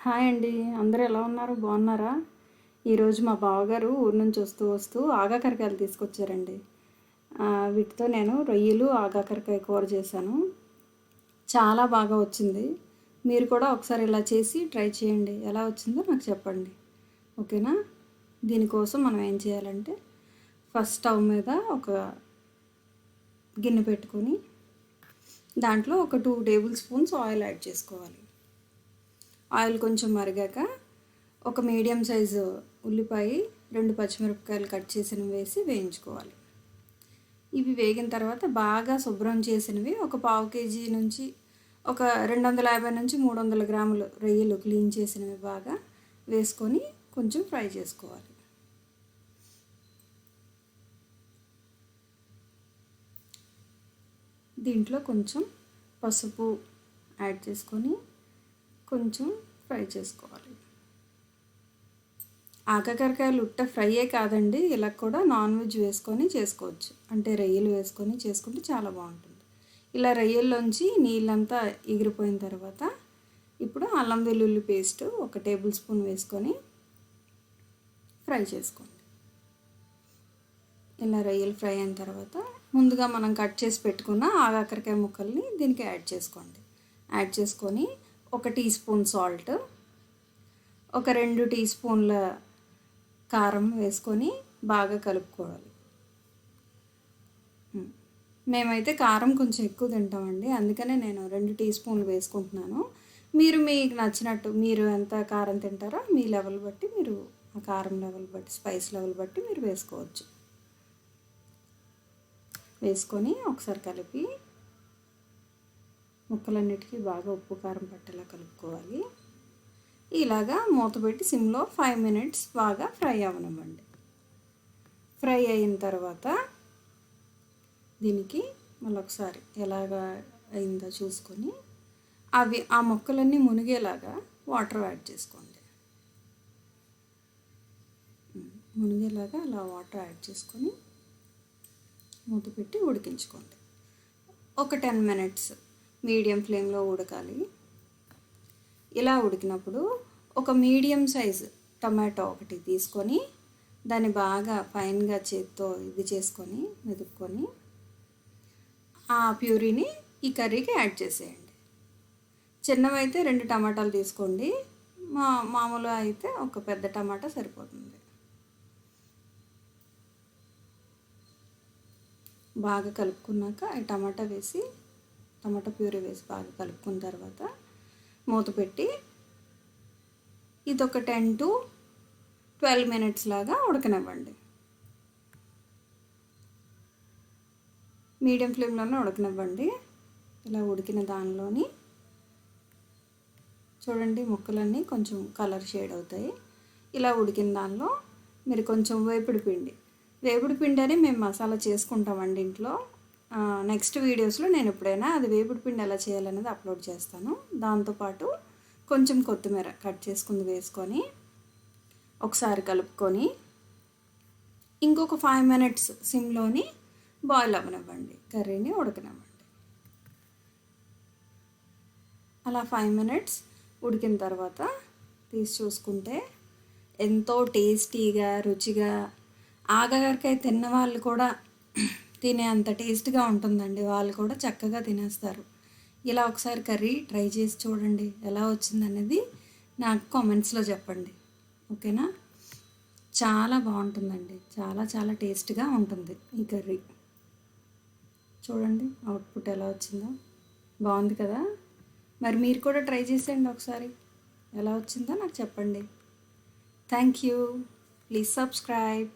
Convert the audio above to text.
Hi అండి. అందరూ ఎలా ఉన్నారు? బాగున్నారా? ఈరోజు మా బావగారు ఊరు నుంచి వస్తూ ఆగాకరకాయలు తీసుకొచ్చారండి. వీటితో నేను రొయ్యలు ఆగాకరకాయ కూర చేశాను. చాలా బాగా వచ్చింది. మీరు కూడా ఒకసారి ఇలా చేసి ట్రై చేయండి. ఎలా వచ్చిందో నాకు చెప్పండి. ఓకేనా? దీనికోసం మనం ఏం చేయాలంటే ఫస్ట్ స్టవ్ మీద ఒక గిన్నె పెట్టుకొని దాంట్లో ఒక 2 టేబుల్ స్పూన్స్ ఆయిల్ యాడ్ చేసుకోవాలి. ఆయిల్ కొంచెం మరిగాక ఒక మీడియం సైజు ఉల్లిపాయ, 2 పచ్చిమిరపకాయలు కట్ చేసినవి వేసి వేయించుకోవాలి. ఇవి వేగిన తర్వాత బాగా శుభ్రం చేసినవి ఒక పావు కేజీ నుంచి ఒక 250 నుంచి 300 గ్రాములు రొయ్యలు క్లీన్ చేసినవి బాగా వేసుకొని కొంచెం ఫ్రై చేసుకోవాలి. దీంట్లో కొంచెం పసుపు యాడ్ చేసుకొని కొంచెం ఫ్రై చేసుకోవాలి. ఆకాకరకాయలు ఉట్ట ఫ్రైయే కాదండి, ఇలా కూడా నాన్ వెజ్ వేసుకొని చేసుకోవచ్చు. అంటే రొయ్యలు వేసుకొని చేసుకుంటే చాలా బాగుంటుంది. ఇలా రొయ్యల్లోంచి నీళ్ళంతా ఎగిరిపోయిన తర్వాత ఇప్పుడు అల్లం వెల్లుల్లి పేస్ట్ 1 టేబుల్ స్పూన్ వేసుకొని ఫ్రై చేసుకోండి. ఇలా రొయ్యలు ఫ్రై అయిన తర్వాత ముందుగా మనం కట్ చేసి పెట్టుకున్న ఆగాకరకాయ ముక్కల్ని దీనికి యాడ్ చేసుకోండి. యాడ్ చేసుకొని 1 టీ స్పూన్ సాల్ట్, ఒక 2 టీ స్పూన్ల కారం వేసుకొని బాగా కలుపుకోవాలి. మేమైతే కారం కొంచెం ఎక్కువ తింటామండి, అందుకనే నేను 2 టీ స్పూన్లు వేసుకుంటున్నాను. మీరు మీకు నచ్చినట్టు మీరు ఎంత కారం తింటారో మీ లెవెల్ బట్టి మీరు ఆ కారం లెవెల్ బట్టి స్పైస్ లెవెల్ బట్టి మీరు వేసుకోవచ్చు. వేసుకొని ఒకసారి కలిపి ముక్కలన్నిటికీ బాగా ఉప్పు కారం పట్టేలా కలుపుకోవాలి. ఇలాగా మూత పెట్టి సిమ్లో 5 మినిట్స్ బాగా ఫ్రై అవ్వనివ్వండి. ఫ్రై అయిన తర్వాత దీనికి మళ్ళీ ఒకసారి ఎలాగా అయిందో చూసుకొని ఆ ముక్కలన్నీ మునిగేలాగా వాటర్ యాడ్ చేసుకోండి. మునిగేలాగా అలా వాటర్ యాడ్ చేసుకొని మూత పెట్టి ఉడికించుకోండి. ఒక 10 మినిట్స్ మీడియం ఫ్లేమ్లో ఉడకాలి. ఇలా ఉడికినప్పుడు ఒక మీడియం సైజు టమాటో ఒకటి తీసుకొని దాన్ని బాగా ఫైన్గా చేత్తో ఇది చేసుకొని మెదుపుకొని ఆ ప్యూరీని ఈ కర్రీకి యాడ్ చేసేయండి. చిన్నవైతే 2 టమాటాలు తీసుకోండి, మామూలు అయితే ఒక పెద్ద టమాటా సరిపోతుంది. బాగా కలుపుకున్నాక ఈ టమాటా ప్యూరీ వేసి బాగా కలుపుకున్న తర్వాత మూత పెట్టి ఇదొక 10 to 12 మినిట్స్ లాగా ఉడకనివ్వండి. మీడియం ఫ్లేమ్లోనే ఉడకనివ్వండి. ఇలా ఉడికిన దానిలోని చూడండి ముక్కలన్నీ కొంచెం కలర్ షేడ్ అవుతాయి. ఇలా ఉడికిన దానిలో మీరు కొంచెం వేపుడు పిండి అని మేము మసాలా చేసుకుంటామండి ఇంట్లో. నెక్స్ట్ వీడియోస్లో నేను ఎప్పుడైనా అది వేపుడు పిండి ఎలా చేయాలనేది అప్లోడ్ చేస్తాను. దాంతోపాటు కొంచెం కొత్తిమీర కట్ చేసుకుంది వేసుకొని ఒకసారి కలుపుకొని ఇంకొక 5 మినిట్స్ సిమ్లోని బాయిల్ అవ్వనివ్వండి, కర్రీని ఉడకనివ్వండి. అలా 5 మినిట్స్ ఉడికిన తర్వాత తీసి చూసుకుంటే ఎంతో టేస్టీగా రుచిగా ఆగాకరకాయ తిన్న వాళ్ళు కూడా తినే అంత టేస్ట్గా ఉంటుందండి. వాళ్ళు కూడా చక్కగా తినేస్తారు. ఇలా ఒకసారి కర్రీ ట్రై చేసి చూడండి, ఎలా వచ్చిందనేది నాకు కామెంట్స్లో చెప్పండి. ఓకేనా? చాలా బాగుంటుందండి, చాలా టేస్ట్గా ఉంటుంది ఈ కర్రీ. చూడండి అవుట్పుట్ ఎలా వచ్చిందో, బాగుంది కదా? మరి మీరు కూడా ట్రై చేసేయండి ఒకసారి, ఎలా వచ్చిందో నాకు చెప్పండి. Thank you. Please subscribe.